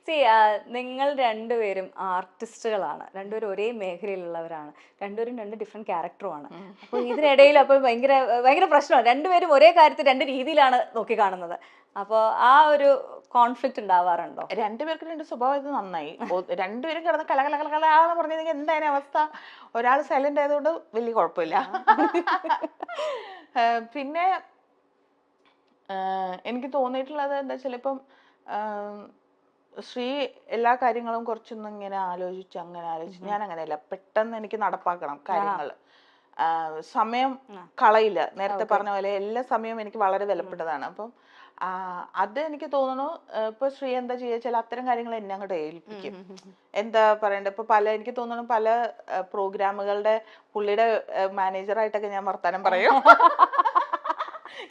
C നിങ്ങൾ രണ്ടുപേരും ആർട്ടിസ്റ്റുകളാണ്, രണ്ടുപേരും ഒരേ മേഖലയിലുള്ളവരാണ്, രണ്ടുപേരും രണ്ട് ഡിഫറെന്റ് ക്യാരക്ടറുമാണ്. അപ്പോൾ ഇതിനിടയിൽ അപ്പോൾ ഭയങ്കര ഭയങ്കര പ്രശ്നമാണ്. രണ്ടുപേരും ഒരേ കാര്യത്തിൽ രണ്ട് രീതിയിലാണ് നോക്കി കാണുന്നത്. അപ്പോൾ ആ ഒരു കോൺഫ്ലിക്റ്റ് ഉണ്ടാവാറുണ്ടോ? രണ്ടുപേർക്ക് രണ്ട് സ്വഭാവം ഇത് നന്നായി. രണ്ടുപേരും കിടന്ന് കല കല കല കലാന്ന് പറഞ്ഞിരുന്നെങ്കിൽ എന്തായാലും അവസ്ഥ. ഒരാൾ സൈലന്റ് ആയതുകൊണ്ട് വലിയ കുഴപ്പമില്ല. പിന്നെ എനിക്ക് തോന്നിയിട്ടുള്ളത് എന്താ വെച്ചാൽ ഇപ്പം ശ്രീ എല്ലാ കാര്യങ്ങളും കുറച്ചൊന്നും ഇങ്ങനെ ആലോചിച്ച് അങ്ങനെ ആലോചിച്ച്, ഞാൻ അങ്ങനെയല്ല, പെട്ടെന്ന് എനിക്ക് നടപ്പാക്കണം കാര്യങ്ങൾ. സമയം കളയില്ല. നേരത്തെ പറഞ്ഞ പോലെ എല്ലാ സമയവും എനിക്ക് വളരെ വിലപ്പെട്ടതാണ്. അപ്പം അത് എനിക്ക് തോന്നുന്നു ഇപ്പൊ ശ്രീ എന്താ ചെയ്യാച്ചാൽ അത്തരം കാര്യങ്ങൾ എന്നെ അങ്ങോട്ട് ഏൽപ്പിക്കും. എന്താ പറയണ്ടേ, ഇപ്പൊ എനിക്ക് തോന്നുന്നു പല പ്രോഗ്രാമുകളുടെ പുള്ളിയുടെ മാനേജറായിട്ടൊക്കെ ഞാൻ വർത്താനം പറയും.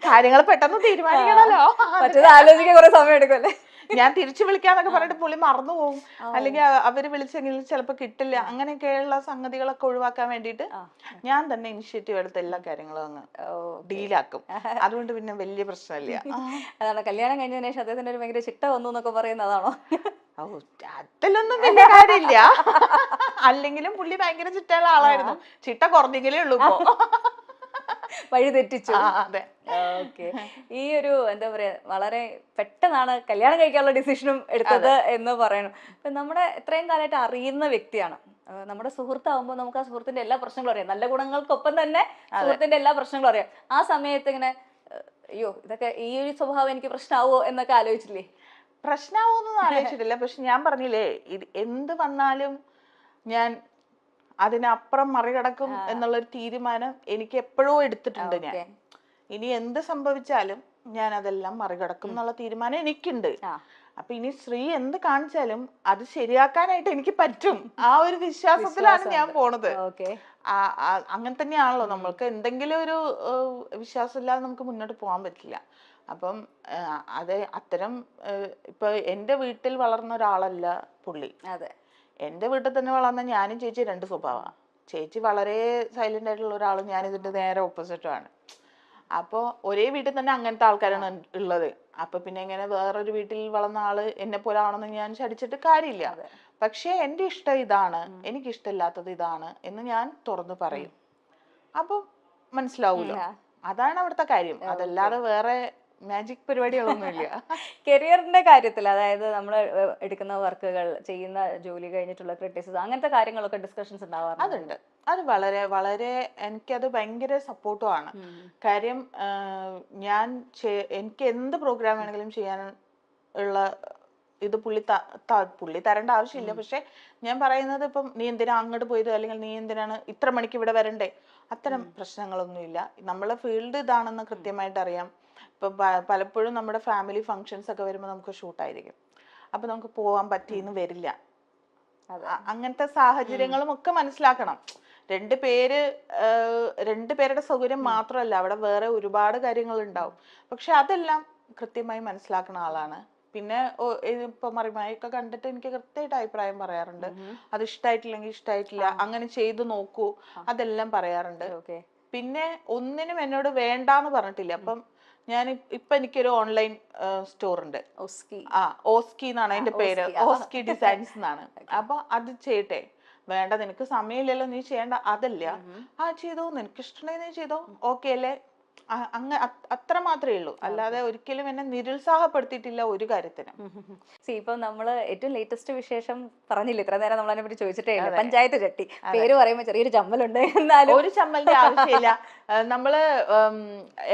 കാര്യങ്ങൾ പെട്ടെന്ന് തീരുമാനിക്കണല്ലോ, ആലോചിക്കാൻ കുറെ സമയം എടുക്കുമല്ലേ. ഞാൻ തിരിച്ചു വിളിക്കാന്നൊക്കെ പറഞ്ഞിട്ട് പുള്ളി മറന്നു പോകും, അല്ലെങ്കിൽ അവര് വിളിച്ചെങ്കിൽ ചിലപ്പോ കിട്ടില്ല. അങ്ങനെയൊക്കെയുള്ള സംഗതികളൊക്കെ ഒഴിവാക്കാൻ വേണ്ടിയിട്ട് ഞാൻ തന്നെ ഇനിഷ്യേറ്റീവ് എടുത്ത എല്ലാ കാര്യങ്ങളും അങ്ങ് ഡീലാക്കും. അതുകൊണ്ട് പിന്നെ വലിയ പ്രശ്നമില്ല. അതാണ് കല്യാണം കഴിഞ്ഞതിന് ശേഷം അദ്ദേഹത്തിന് ഒരു ഭയങ്കര ചിട്ട വന്നു എന്നൊക്കെ പറയുന്നതാണോ? അതിലൊന്നും വലിയ കാര്യമില്ല. അല്ലെങ്കിലും പുള്ളി ഭയങ്കര ചിട്ടയുള്ള ആളായിരുന്നു. ചിട്ട കുറഞ്ഞെങ്കിലേ ഉള്ളൂ ഇപ്പൊ. വഴി തെറ്റിച്ചു. അതെ. ഓക്കെ. ഈ ഒരു എന്താ പറയാ, വളരെ പെട്ടെന്നാണ് കല്യാണം കഴിക്കാനുള്ള ഡിസിഷനും എടുത്തത് എന്ന് പറയണം. ഇപ്പൊ നമ്മുടെ ഇത്രയും കാലമായിട്ട് അറിയുന്ന വ്യക്തിയാണ്, നമ്മുടെ സുഹൃത്താവുമ്പോൾ നമുക്ക് ആ സുഹൃത്തിന്റെ എല്ലാ പ്രശ്നങ്ങളും അറിയാം. നല്ല ഗുണങ്ങൾക്കൊപ്പം തന്നെ സുഹൃത്തിന്റെ എല്ലാ പ്രശ്നങ്ങളും അറിയാം. ആ സമയത്ത് ഇങ്ങനെ അയ്യോ ഇതൊക്കെ ഈ ഒരു സ്വഭാവം എനിക്ക് പ്രശ്നമാവോ എന്നൊക്കെ ആലോചിച്ചില്ലേ? പ്രശ്നമാവോന്നും ആലോചിച്ചിട്ടില്ല. പക്ഷെ ഞാൻ പറഞ്ഞില്ലേ, ഇത് എന്ത് വന്നാലും ഞാൻ അതിനപ്പുറം മറികടക്കും എന്നുള്ളൊരു തീരുമാനം എനിക്ക് എപ്പോഴും എടുത്തിട്ടുണ്ട്. ഞാൻ ഇനി എന്ത് സംഭവിച്ചാലും ഞാൻ അതെല്ലാം മറികടക്കും എന്നുള്ള തീരുമാനം എനിക്കുണ്ട്. അപ്പൊ ഇനി ശ്രീ എന്ത് കാണിച്ചാലും അത് ശരിയാക്കാനായിട്ട് എനിക്ക് പറ്റും. ആ ഒരു വിശ്വാസത്തിലാണ് ഞാൻ പോണത്. അങ്ങനെ തന്നെയാണല്ലോ, നമ്മൾക്ക് എന്തെങ്കിലും ഒരു വിശ്വാസം ഇല്ലാതെ നമുക്ക് മുന്നോട്ട് പോകാൻ പറ്റില്ല. അപ്പം അത്തരം ഇപ്പൊ എന്റെ വീട്ടിൽ വളർന്ന ഒരാളല്ല പുള്ളി. അതെ, എൻ്റെ വീട്ടിൽ തന്നെ വളർന്ന ഞാനും ചേച്ചി രണ്ട് സ്വഭാവമാണ്. ചേച്ചി വളരെ സൈലന്റ് ആയിട്ടുള്ള ഒരാളും ഞാൻ ഇതിന്റെ നേരെ ഓപ്പോസിറ്റുമാണ്. അപ്പോൾ ഒരേ വീട്ടിൽ തന്നെ അങ്ങനത്തെ ആൾക്കാരാണ് ഉള്ളത്. അപ്പൊ പിന്നെ ഇങ്ങനെ വേറൊരു വീട്ടിൽ വളർന്ന ആള് എന്നെ പോലെ ആണെന്ന് ഞാൻ ശടിച്ചിട്ട് കാര്യമില്ല. പക്ഷെ എൻ്റെ ഇഷ്ടം ഇതാണ്, എനിക്കിഷ്ടമില്ലാത്തത് ഇതാണ് എന്ന് ഞാൻ തുറന്നു പറയും. അപ്പം മനസ്സിലാവൂല. അതാണ് അവിടുത്തെ കാര്യം. അതല്ലാതെ വേറെ മാജിക് പരിപാടികളൊന്നുമില്ല. കരിയറിന്റെ കാര്യത്തിൽ, അതായത് നമ്മൾ എടുക്കുന്ന വർക്കുകൾ, ചെയ്യുന്ന ജോലി കഴിഞ്ഞിട്ടുള്ള ക്രിറ്റിസിസം, അങ്ങനത്തെ കാര്യങ്ങളൊക്കെ ഡിസ്കഷൻസ് ഉണ്ടാവാറുണ്ട്? അതുണ്ട്. അത് വളരെ വളരെ എനിക്കത് ഭയങ്കര സപ്പോർട്ടുമാണ്. കാര്യം എനിക്ക് എന്ത് പ്രോഗ്രാം വേണമെങ്കിലും ചെയ്യാൻ ഉള്ള ഇത് പുള്ളി തരേണ്ട ആവശ്യമില്ല. പക്ഷെ ഞാൻ പറയുന്നത്, ഇപ്പം നീ എന്തിനാ അങ്ങോട്ട് പോയത്, അല്ലെങ്കിൽ നീ എന്തിനാണ് ഇത്ര മണിക്ക് ഇവിടെ വരണ്ടേ, അത്തരം പ്രശ്നങ്ങളൊന്നുമില്ല. നമ്മളെ ഫീൽഡ് ഇതാണെന്ന് കൃത്യമായിട്ട് അറിയാം. ഇപ്പൊ പലപ്പോഴും നമ്മുടെ ഫാമിലി ഫങ്ഷൻസ് ഒക്കെ വരുമ്പോൾ നമുക്ക് ഷൂട്ടായിരിക്കും. അപ്പൊ നമുക്ക് പോവാൻ പറ്റിയെന്ന് വരില്ല. അങ്ങനത്തെ സാഹചര്യങ്ങളും ഒക്കെ മനസ്സിലാക്കണം. രണ്ടുപേരുടെ സൗകര്യം മാത്രമല്ല, അവിടെ വേറെ ഒരുപാട് കാര്യങ്ങൾ ഉണ്ടാവും. പക്ഷെ അതെല്ലാം കൃത്യമായി മനസ്സിലാക്കുന്ന ആളാണ്. പിന്നെ ഇപ്പൊ മറിമായൊക്കെ കണ്ടിട്ട് എനിക്ക് കൃത്യമായിട്ട് അഭിപ്രായം പറയാറുണ്ട്. അത് ഇഷ്ടമായിട്ടില്ലെങ്കിൽ ഇഷ്ടമായിട്ടില്ല, അങ്ങനെ ചെയ്തു നോക്കൂ, അതെല്ലാം പറയാറുണ്ട്. പിന്നെ ഒന്നിനും എന്നോട് വേണ്ടാന്ന് പറഞ്ഞിട്ടില്ല. അപ്പം ഇപ്പൊ എനിക്കൊരു ഓൺലൈൻ സ്റ്റോർ ഉണ്ട്, ഓസ്കി എന്നാണ് അതിന്റെ പേര്, ഓസ്കി ഡിസൈൻസ് എന്നാണ്. അപ്പൊ അത് ചെയ്യട്ടെ, വേണ്ട നിനക്ക് സമയമില്ലല്ലോ, നീ ചെയ്യേണ്ട, അതല്ല, ചെയ്തോ, നിനക്ക് ഇഷ്ടമുണ്ടെങ്കിൽ നീ ചെയ്തോ, ഓക്കെ അല്ലേ, അത്ര മാത്രമേ ഉള്ളൂ. അല്ലാതെ ഒരിക്കലും എന്നെ നിരുത്സാഹപ്പെടുത്തിയിട്ടില്ല ഒരു കാര്യത്തിനും. ഇപ്പൊ നമ്മള് ഏറ്റവും ലേറ്റസ്റ്റ് വിശേഷം പറഞ്ഞില്ല, ഇത്ര നേരം നമ്മൾ അതിനെ പറ്റി ചോദിച്ചിട്ടേ ഇല്ല, പഞ്ചായത്ത് ചട്ടി. പേര് പറയുമ്പോ ചെറിയൊരു ചമ്മലുണ്ട്, എന്നാലും ഒരു ചമ്മലിന്റെ ആവശ്യമില്ല. നമ്മള്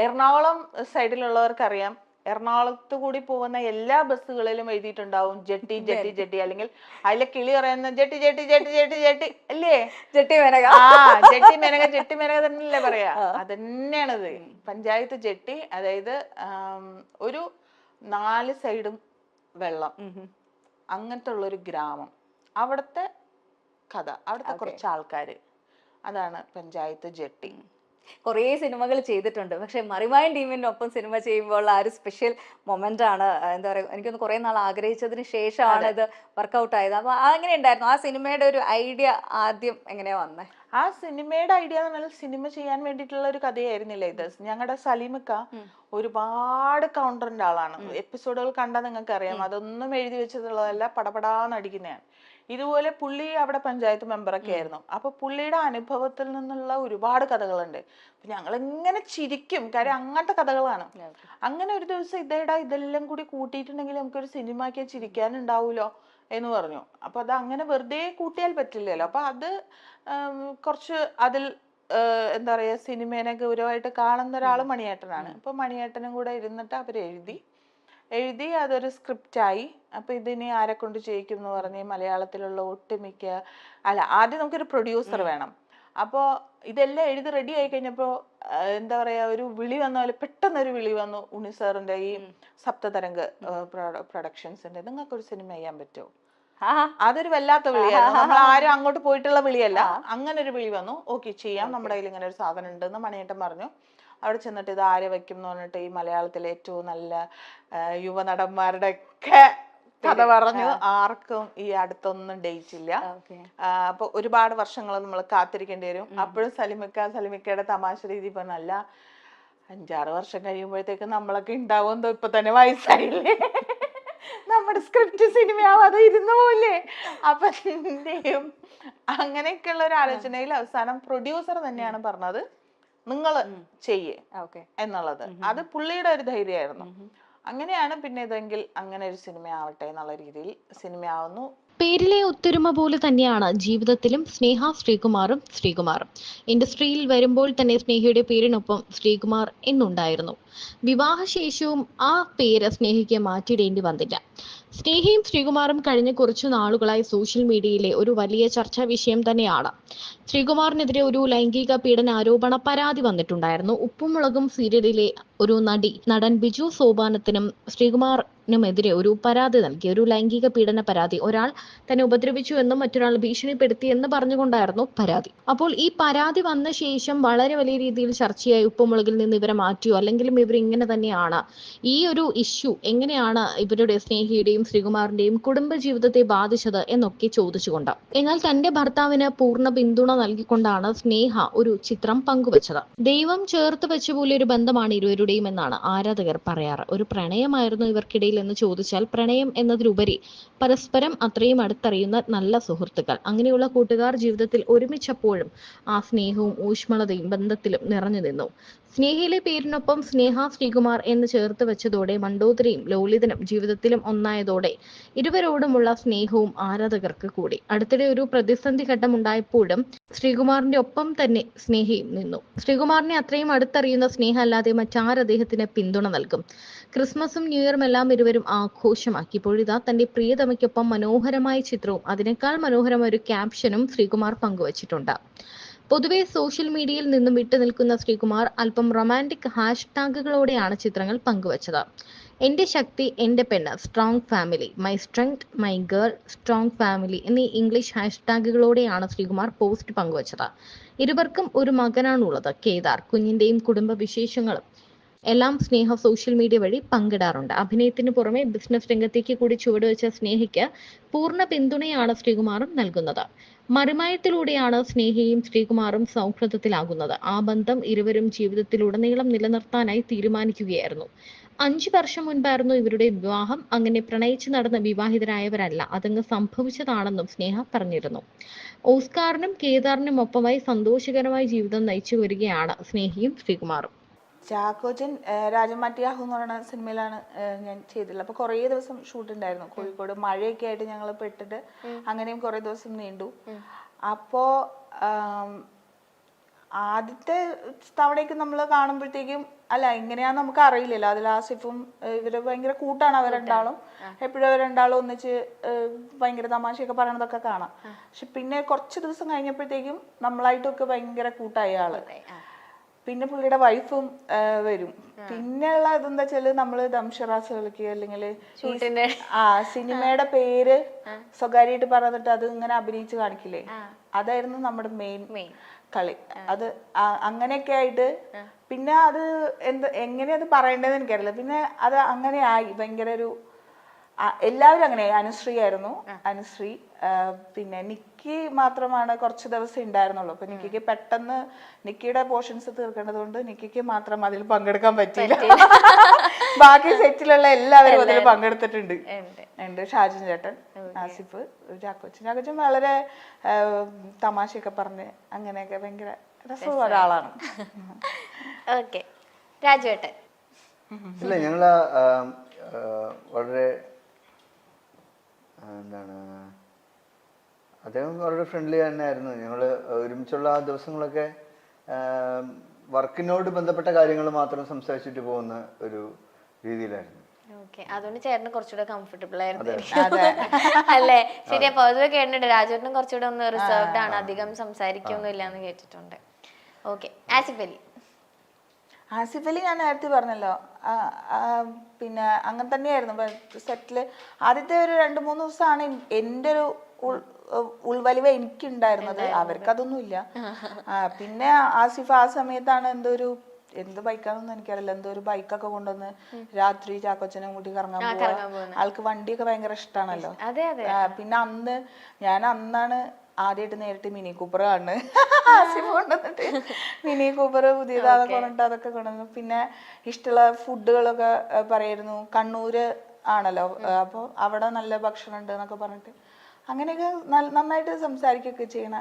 എറണാകുളം സൈഡിലുള്ളവർക്കറിയാം, എറണാകുളത്ത് കൂടി പോകുന്ന എല്ലാ ബസ്സുകളിലും എഴുതിയിട്ടുണ്ടാവും ജെട്ടി ജെട്ടി ജെട്ടി, അല്ലെങ്കിൽ അതിലെ കിളി പറയുന്ന jetty jetty jetty jetty jetty അല്ലേ, jetty Menaka. Jetty Menaka, jetty Menaka തന്നെയല്ലേ പറയാ. അതന്നെയാണത് പഞ്ചായത്ത് ജെട്ടി. അതായത് ഒരു 4 സൈഡും വെള്ളം, അങ്ങനത്തെ ഉള്ളൊരു ഗ്രാമം, അവിടുത്തെ കഥ, അവിടുത്തെ കുറച്ച് ആൾക്കാര്, അതാണ് പഞ്ചായത്ത് ജെട്ടി. കുറേ സിനിമകൾ ചെയ്തിട്ടുണ്ട്. പക്ഷെ മറിമായൻ ടീമിന്റെ ഒപ്പം സിനിമ ചെയ്യുമ്പോൾ ആ ഒരു സ്പെഷ്യൽ മൊമെന്റ് ആണ്. എന്താ പറയുക, എനിക്കൊന്ന് കുറെ നാൾ ആഗ്രഹിച്ചതിന് ശേഷമാണ് ഇത് വർക്ക്ഔട്ട് ആയത്. അപ്പൊ അങ്ങനെ ഉണ്ടായിരുന്നു. ആ സിനിമയുടെ ഒരു ഐഡിയ ആദ്യം എങ്ങനെയാ വന്നേ? ആ സിനിമയുടെ ഐഡിയ എന്ന് പറഞ്ഞാൽ സിനിമ ചെയ്യാൻ വേണ്ടിയിട്ടുള്ള ഒരു കഥയായിരുന്നില്ല ഇത്. ഞങ്ങളുടെ സലീമക്ക ഒരുപാട് കൗണ്ടറിന്റെ ആളാണ്. എപ്പിസോഡുകൾ കണ്ടാൽ നിങ്ങൾക്ക് അറിയാം, അതൊന്നും എഴുതി വെച്ചിട്ടുള്ളതല്ല, പടപടാന്ന് അടിക്കുന്നതാണ്. ഇതുപോലെ പുള്ളി അവിടെ പഞ്ചായത്ത് മെമ്പറൊക്കെ ആയിരുന്നു. അപ്പൊ പുള്ളിയുടെ അനുഭവത്തിൽ നിന്നുള്ള ഒരുപാട് കഥകളുണ്ട്. ഞങ്ങൾ ഇങ്ങനെ ചിരിക്കും, കാര്യം അങ്ങനത്തെ കഥകളാണ്. അങ്ങനെ ഒരു ദിവസം ഇതെല്ലാം കൂടി കൂട്ടിയിട്ടുണ്ടെങ്കിൽ നമുക്കൊരു സിനിമയ്ക്ക് ചിരിക്കാനുണ്ടാവൂലോ എന്ന് പറഞ്ഞു. അപ്പൊ അത് അങ്ങനെ വെറുതെ കൂട്ടിയാൽ പറ്റില്ലല്ലോ. അപ്പൊ അത് കുറച്ച് അതിൽ എന്താ പറയാ, സിനിമേനെ ഗൗരവമായിട്ട് കാണുന്ന ഒരാൾ മണിയേട്ടനാണ്. അപ്പൊ മണിയേട്ടനും കൂടെ ഇരുന്നിട്ട് എഴുതി അതൊരു സ്ക്രിപ്റ്റായി. അപ്പൊ ഇതിനെ ആരെ കൊണ്ട് ചെയ്യിക്കും എന്ന് പറഞ്ഞ് മലയാളത്തിലുള്ള ഒട്ടുമിക്ക ആദ്യം നമുക്കൊരു പ്രൊഡ്യൂസർ വേണം. അപ്പോൾ ഇതെല്ലാം എഴുതി റെഡി ആയി കഴിഞ്ഞപ്പോ എന്താ പറയാ, ഒരു വിളി വന്ന പോലെ പെട്ടെന്നൊരു വിളി വന്നു ഉണ്ണി സാറിന്റെ ഈ സപ്തതരംഗ് പ്രൊഡക്ഷൻസിന്റെ, നിങ്ങൾക്കൊരു സിനിമ ചെയ്യാൻ പറ്റുമോ? അതൊരു വല്ലാത്ത വിളിയായിരുന്നു. നമ്മൾ ആരും അങ്ങോട്ട് പോയിട്ടുള്ള വിളിയല്ല. അങ്ങനെ ഒരു വിളി വന്നു. ഓക്കെ ചെയ്യാം, നമ്മുടെ കയ്യിൽ ഇങ്ങനെ ഒരു സാധനം ഉണ്ടെന്ന് മണിയേട്ടൻ പറഞ്ഞു. അവിടെ ചെന്നിട്ട് ഇത് ആരെ വെക്കും എന്ന് പറഞ്ഞിട്ട് ഈ മലയാളത്തിലെ ഏറ്റവും നല്ല യുവനടന്മാരുടെ ഒക്കെ കഥ പറഞ്ഞു. ആർക്കും ഈ അടുത്തൊന്നും ഡേറ്റ് ഇല്ല. അപ്പൊ ഒരുപാട് വർഷങ്ങൾ നമ്മൾ കാത്തിരിക്കേണ്ടി വരും. അപ്പോഴും സലിമിക്കയുടെ തമാശ രീതി പറഞ്ഞല്ല, 5-6 വർഷം കഴിയുമ്പോഴത്തേക്ക് നമ്മളൊക്കെ ഉണ്ടാവുമെന്നോ, ഇപ്പൊ തന്നെ വയസ്സായില്ലേ, നമ്മുടെ സ്ക്രിപ്റ്റ് സിനിമയാവാതെ ഇരുന്നു പോലെ. അപ്പൊ എന്തെയും അങ്ങനെയൊക്കെയുള്ള ഒരു ആലോചനയിൽ അവസാനം പ്രൊഡ്യൂസർ തന്നെയാണ് പറഞ്ഞത് നിങ്ങൾ ചെയ്യേ എന്നുള്ളത്. അത് പുള്ളിയുടെ ഒരു ധൈര്യമായിരുന്നു. അങ്ങനെയാണ് പിന്നെ ഇതെങ്കിൽ അങ്ങനെ ഒരു സിനിമ ആവട്ടെ എന്നുള്ള രീതിയിൽ സിനിമയാവുന്നു. പേരിലെ ഒത്തൊരുമ പോലെ തന്നെയാണ് ജീവിതത്തിലും സ്നേഹ ശ്രീകുമാറും. ഇൻഡസ്ട്രിയിൽ വരുമ്പോൾ തന്നെ സ്നേഹയുടെ പേരിനൊപ്പം ശ്രീകുമാർ എന്നുണ്ടായിരുന്നു. വിവാഹശേഷവും ആ പേര് സ്നേഹയ്ക്ക് മാറ്റിയിടേണ്ടി വന്നില്ല. സ്നേഹയും ശ്രീകുമാറും കഴിഞ്ഞ കുറച്ചു നാളുകളായി സോഷ്യൽ മീഡിയയിലെ ഒരു വലിയ ചർച്ചാ വിഷയം തന്നെയാണ്. ശ്രീകുമാറിനെതിരെ ഒരു ലൈംഗിക പീഡന ആരോപണ പരാതി വന്നിട്ടുണ്ടായിരുന്നു. ഉപ്പും മുളകും സീരിയലിലെ ഒരു നടൻ ബിജു സോപാനത്തിനും ശ്രീകുമാറിനുമെതിരെ ഒരു പരാതി നൽകി. ഒരു ലൈംഗിക പീഡന പരാതി. ഒരാൾ തന്നെ ഉപദ്രവിച്ചു എന്നും മറ്റൊരാൾ ഭീഷണിപ്പെടുത്തി എന്ന് പറഞ്ഞുകൊണ്ടായിരുന്നു പരാതി. അപ്പോൾ ഈ പരാതി വന്ന ശേഷം വളരെ വലിയ രീതിയിൽ ചർച്ചയായി. ഉപ്പുമുളകിൽ നിന്ന് ഇവരെ മാറ്റിയോ, അല്ലെങ്കിലും ഇവർ ഇങ്ങനെ തന്നെയാണ്, ഈ ഒരു ഇഷ്യൂ എങ്ങനെയാണ് ഇവരുടെ സ്നേഹയുടെയും ശ്രീകുമാറിന്റെയും കുടുംബ ജീവിതത്തെ ബാധിച്ചത് എന്നൊക്കെ ചോദിച്ചുകൊണ്ട്. എന്നാൽ തന്റെ ഭർത്താവിന് പൂർണ്ണ പിന്തുണ നൽകിക്കൊണ്ടാണ് സ്നേഹ ഒരു ചിത്രം പങ്കുവച്ചത്. ദൈവം ചേർത്ത് വെച്ച പോലെ ഒരു ബന്ധമാണ് ഇരുവരുടെയും എന്നാണ് ആരാധകർ പറയാറ്. ഒരു പ്രണയമായിരുന്നു ഇവർക്കിടയിൽ എന്ന് ചോദിച്ചാൽ പ്രണയം എന്നതിലുപരി പരസ്പരം അത്രയും അടുത്തറിയുന്ന നല്ല സുഹൃത്തുക്കൾ. അങ്ങനെയുള്ള കൂട്ടുകാർ ജീവിതത്തിൽ ഒരുമിച്ചപ്പോഴും ആ സ്നേഹവും ഊഷ്മളതയും ബന്ധത്തിലും നിറഞ്ഞു നിന്നു. സ്നേഹയിലെ പേരിനൊപ്പം സ്നേഹ ശ്രീകുമാർ എന്ന് ചേർത്ത് വെച്ചതോടെ മണ്ടോദരിയും ലോലിതനും ജീവിതത്തിലും ഒന്നായതോടെ ഇരുവരോടുമുള്ള സ്നേഹവും ആരാധകർക്ക് കൂടി. അടുത്തിടെ ഒരു പ്രതിസന്ധി ഘട്ടം ഉണ്ടായപ്പോഴും ശ്രീകുമാറിന്റെ ഒപ്പം തന്നെ സ്നേഹയും നിന്നു. ശ്രീകുമാറിനെ അത്രയും അടുത്തറിയുന്ന സ്നേഹ അല്ലാതെ മറ്റാർ അദ്ദേഹത്തിന് പിന്തുണ നൽകും? ക്രിസ്മസും ന്യൂ ഇയറും എല്ലാം ഇരുവരും ആഘോഷമാക്കി. ഇപ്പോഴിതാ തന്റെ പ്രിയതമയ്ക്കൊപ്പം മനോഹരമായ ചിത്രവും അതിനേക്കാൾ മനോഹരമായ ഒരു ക്യാപ്ഷനും ശ്രീകുമാർ പങ്കുവച്ചിട്ടുണ്ട്. പൊതുവെ സോഷ്യൽ മീഡിയയിൽ നിന്നും വിട്ടുനിൽക്കുന്ന ശ്രീകുമാർ അല്പം റൊമാൻറ്റിക് ഹാഷ്ടാഗുകളോടെയാണ് ചിത്രങ്ങൾ പങ്കുവച്ചത്. എന്റെ ശക്തി, എന്റെ പെണ്ണ്, strong family, my strength, my girl, strong family എന്നീ ഇംഗ്ലീഷ് ഹാഷ്ടാഗുകളോടെയാണ് ശ്രീകുമാർ പോസ്റ്റ് പങ്കുവച്ചത്. ഇരുവർക്കും ഒരു മകനാണുള്ളത്, കേദാർ. കുഞ്ഞിന്റെയും കുടുംബ വിശേഷങ്ങളും എല്ലാം സ്നേഹ സോഷ്യൽ മീഡിയ വഴി പങ്കിടാറുണ്ട്. അഭിനയത്തിന് പുറമെ ബിസിനസ് രംഗത്തേക്ക് കൂടി ചുവടുവെച്ച സ്നേഹയ്ക്ക് പൂർണ്ണ പിന്തുണയാണ് ശ്രീകുമാറും നൽകുന്നത്. മറിമായത്തിലൂടെയാണ് സ്നേഹയും ശ്രീകുമാറും സൗഹൃദത്തിലാകുന്നത്. ആ ബന്ധം ഇരുവരും ജീവിതത്തിലുടനീളം നിലനിർത്താനായി തീരുമാനിക്കുകയായിരുന്നു. 5 വർഷം മുൻപായിരുന്നു ഇവരുടെ വിവാഹം. അങ്ങനെ പ്രണയിച്ച് നടന്ന് വിവാഹിതരായവരല്ല, അതങ്ങ് സംഭവിച്ചതാണെന്നും സ്നേഹ പറഞ്ഞിരുന്നു. ഓസ്കാറിനും കേദാറിനും ഒപ്പമായി സന്തോഷകരമായ ജീവിതം നയിച്ചു വരികയാണ് സ്നേഹയും ശ്രീകുമാറും. ചാക്കോച്ചൻ രാജമാറ്റിയാഹു എന്ന് പറയുന്ന സിനിമയിലാണ് ഞാൻ ചെയ്തിട്ടുള്ളത്. അപ്പൊ കുറേ ദിവസം ഷൂട്ട് ഉണ്ടായിരുന്നു കോഴിക്കോട്. മഴയൊക്കെ ആയിട്ട് ഞങ്ങൾ പെട്ടിട്ട് അങ്ങനെയും കുറേ ദിവസം നീണ്ടു. അപ്പോ ആദ്യത്തെ തവണയ്ക്ക് നമ്മൾ കാണുമ്പോഴത്തേക്കും ഇങ്ങനെയാന്ന് നമുക്ക് അറിയില്ലല്ലോ. അതിൽ ആസിഫും ഇവര് ഭയങ്കര കൂട്ടാണ്. അവരുണ്ടാളും എപ്പോഴും അവരുണ്ടാളും ഒന്നിച്ച് ഭയങ്കര തമാശയൊക്കെ പറയണതൊക്കെ കാണാം. പക്ഷെ പിന്നെ കുറച്ച് ദിവസം കഴിഞ്ഞപ്പോഴത്തേക്കും നമ്മളായിട്ടൊക്കെ ഭയങ്കര കൂട്ടായ ആള്. പിന്നെ പുള്ളിയുടെ വൈഫും വരും. പിന്നെയുള്ള ഇതെന്താ വെച്ചാല് നമ്മള് ദംഷറാസ് കളിക്കുക, അല്ലെങ്കിൽ സിനിമയുടെ പേര് സ്വകാര്യമായിട്ട് പറഞ്ഞിട്ട് അത് ഇങ്ങനെ അഭിനയിച്ച് കാണിക്കില്ലേ, അതായിരുന്നു നമ്മുടെ മെയിൻ കളി. അത് അങ്ങനെയൊക്കെ ആയിട്ട് പിന്നെ അത് എങ്ങനെയത് പറയേണ്ടതെന്ന് എനിക്കറിയില്ല. പിന്നെ അത് അങ്ങനെ ആയി ഭയങ്കര ഒരു എല്ലാവരും അങ്ങനെ. അനുശ്രീ ആയിരുന്നു, അനുശ്രീ. പിന്നെ നിക്കി മാത്രമാണ് കുറച്ച് ദിവസം ഉണ്ടായിരുന്നുള്ളൂ. അപ്പൊ നിക്കിക്ക് പെട്ടെന്ന് നിക്കിയുടെ പോർഷൻസ് തീർക്കേണ്ടത് കൊണ്ട് നിക്കിക്ക് മാത്രം അതിൽ പങ്കെടുക്കാൻ പറ്റിയില്ല. ബാക്കി സെറ്റിലുള്ള എല്ലാവരും അതിൽ പങ്കെടുത്തിട്ടുണ്ട്. ഉണ്ട് ഷാജിൻ ചേട്ടൻ, ആസിഫ്, ചാക്കോച്ചൻ വളരെ തമാശയൊക്കെ പറഞ്ഞ് അങ്ങനെയൊക്കെ ഭയങ്കര രസമുള്ള ഒരാളാണ്. ഓക്കെ, രാജുവേട്ടൻ. ഇല്ല, ഞങ്ങള് വളരെ എന്താണ്, അദ്ദേഹം വളരെ ഫ്രണ്ട്ലി തന്നെയായിരുന്നു. ഞങ്ങൾ ഒരുമിച്ചുള്ള ആ ദിവസങ്ങളൊക്കെ വർക്കിനോട് ബന്ധപ്പെട്ട കാര്യങ്ങൾ മാത്രം സംസാരിച്ചിട്ട് പോകുന്ന ഒരു രീതിയിലായിരുന്നു. ഓക്കെ, അതുകൊണ്ട് ചേട്ടന് കുറച്ചുകൂടെ കംഫർട്ടബിൾ ആയിരുന്നു അല്ലേ? ശരിയാ, പൊതുവെ കേട്ടിട്ടുണ്ട് രാജുവേട്ടനും കുറച്ചുകൂടെ ഒന്ന് റിസർവ്ഡ് ആണ്, അധികം സംസാരിക്കൊന്നുമില്ല എന്ന് കേട്ടിട്ടുണ്ട്. ഓക്കെ, ആസിഫ് അലി. ആസിഫ് അലി ഞാൻ നേരത്തെ പറഞ്ഞല്ലോ, പിന്നെ അങ്ങനെ തന്നെയായിരുന്നു സെറ്റില്. ആദ്യത്തെ ഒരു 2-3 ദിവസമാണ് എൻ്റെ ഒരു ഉൾവലിവ് എനിക്കുണ്ടായിരുന്നത്. അവർക്കതൊന്നുമില്ല. പിന്നെ ആസിഫ് ആ സമയത്താണ് എന്ത് ബൈക്കാണെന്നൊന്നും എനിക്കറിയില്ല, എന്തോ ഒരു ബൈക്കൊക്കെ കൊണ്ടുവന്ന് രാത്രി ചാക്കോച്ചനും കൂട്ടി കറങ്ങാൻ പോവാ. ആൾക്ക് വണ്ടിയൊക്കെ ഭയങ്കര ഇഷ്ടമാണല്ലോ. പിന്നെ അന്നാണ് ആദ്യമായിട്ട് നേരിട്ട് മിനി കൂപ്പർ കാണുന്നത്. ആസിഫ് കൊണ്ടുവന്നിട്ട് മിനി കൂപ്പർ പുതിയതാതൊക്കെ കൊണ്ടിട്ട് അതൊക്കെ കൊണ്ടുവന്നു. പിന്നെ ഇഷ്ടമുള്ള ഫുഡുകളൊക്കെ പറയായിരുന്നു. കണ്ണൂര് ആണല്ലോ, അപ്പോൾ അവിടെ നല്ല ഭക്ഷണം ഉണ്ട് എന്നൊക്കെ പറഞ്ഞിട്ട് അങ്ങനെയൊക്കെ നന്നായിട്ട് സംസാരിക്കുകയൊക്കെ ചെയ്യണ.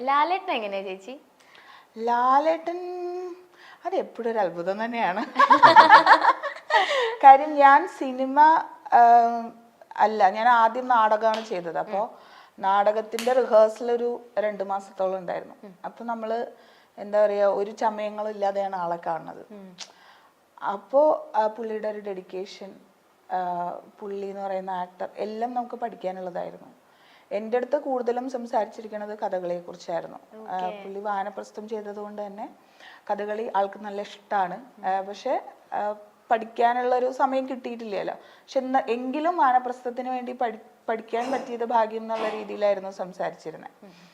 ലാലേട്ടൻ എങ്ങനെയാ ചേച്ചി? ലാലേട്ടൻ അത് എപ്പോഴും ഒരു അത്ഭുതം തന്നെയാണ്. കാര്യം ഞാൻ സിനിമ അല്ല, ഞാൻ ആദ്യം നാടകമാണ് ചെയ്തത്. അപ്പോൾ നാടകത്തിന്റെ റിഹേഴ്സൽ ഒരു 2 മാസത്തോളം ഉണ്ടായിരുന്നു. അപ്പൊ നമ്മള് എന്താ പറയാ, ഒരു ചമയങ്ങളും ഇല്ലാതെയാണ് ആളെ കാണുന്നത്. അപ്പോ പുള്ളിയുടെ ഒരു ഡെഡിക്കേഷൻ, പുള്ളി എന്ന് പറയുന്ന ആക്ടർ, എല്ലാം നമുക്ക് പഠിക്കാനുള്ളതായിരുന്നു. എൻ്റെ അടുത്ത് കൂടുതലും സംസാരിച്ചിരിക്കുന്നത് കഥകളിയെ കുറിച്ചായിരുന്നു. പുള്ളി വാനപ്രസ്ഥം ചെയ്തത് കൊണ്ട് തന്നെ കഥകളി ആൾക്ക് നല്ല ഇഷ്ടമാണ്. പക്ഷെ പഠിക്കാനുള്ള ഒരു സമയം കിട്ടിയിട്ടില്ലല്ലോ. പക്ഷെ എങ്കിലും വാനപ്രസ്ഥത്തിന് വേണ്ടി പഠിക്കാൻ പറ്റിയത് ഭാഗ്യം എന്നുള്ള രീതിയിലായിരുന്നു സംസാരിച്ചിരുന്നത്.